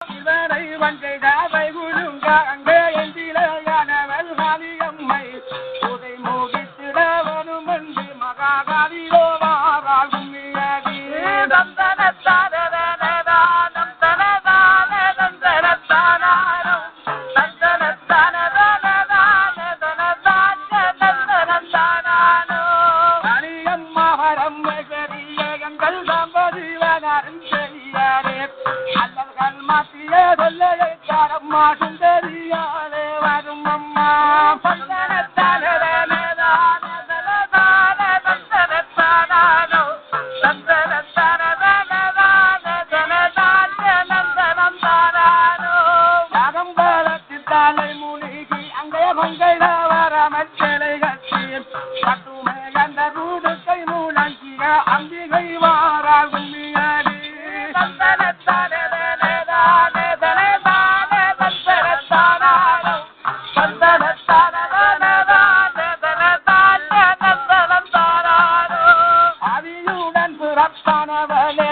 இவரை வங்கை தாவை குழுங்க அங்கே எந்திலையானவள் காளியம்மை உதை மூகித்திட வரும் என்று மகாகாலியோ வாராள் கும்மியடி சுந்தரியாலே வரும் அம்மா தலை மூலிகி அங்கே மங்கைட வரமச்சலை கட்டி பட்டுமே அந்த ரூடுக்கை மூலங்கிய அம்பிகை வாராள் கும்மியடி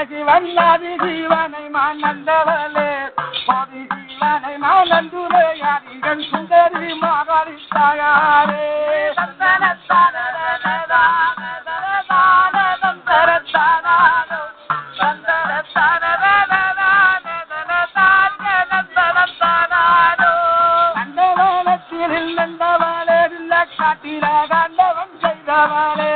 சிவன்னாதி ஜீவனை மானந்தவளே கோதி ஜீவனை மானந்துலே யாரிகள் சுந்தரி மாகாளி தாயாரே கண்டவனத்தில் நந்தவளே இல்ல காட்டில கண்டவன் செய்தவளே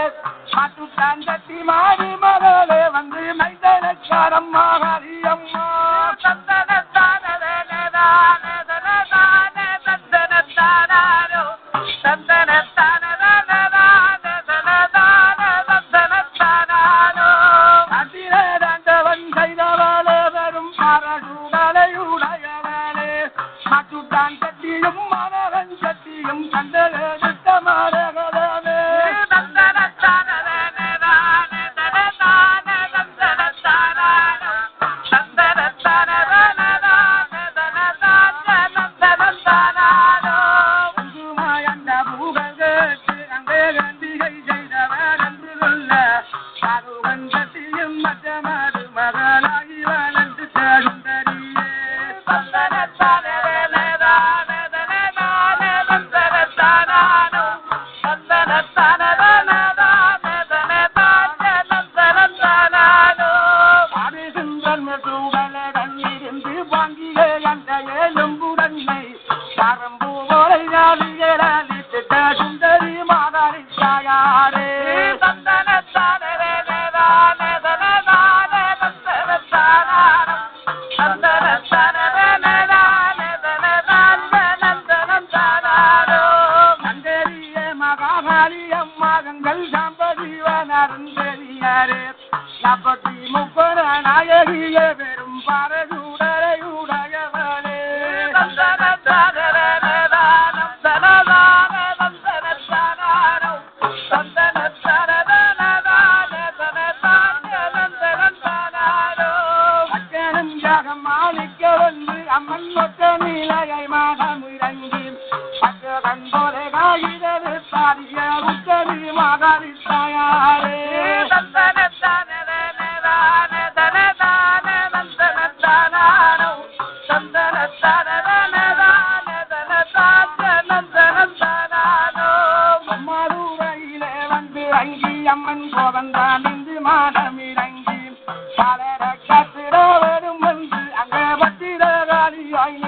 காட்டு தந்தத்தி மாறி மகளே வந்து மைதனச்சாரம் மாகாளி அம்மா அதிரண்டவன் செய்தவளே வெறும் பரசுடலையுடையவளே மாட்டுத்தான் சட்டியும் மலரன் சட்டியும் கண்டெடுத்த மரகதமே மகளாகி வளர்ந்து சுந்தரியே இருந்து வாங்கியே அந்த ஏழும்புடன்மை பரம்பு சுந்தரி மாதாரி தாயாரே மகங்கள் சாம்பதிவனருந்தெரியாரே நப்பத்தி முப்பன நாயகிய பெரும் பரசுடரையுடையவளே அக்கனும் ஜகம் மாணிக்க வந்து அம்மன் மொத்த நிலையை மகம் இறங்கி கண் போலே காகிதரு பாரிய உத்தரி மகாளி தாயாரே அம்மாரூரையிலே வந்து அங்கி அம்மன் கோவந்தான் இந்து மாடம் இறங்கி பலர கத்திர வரும் வந்து அங்கே பத்திர காலியாய்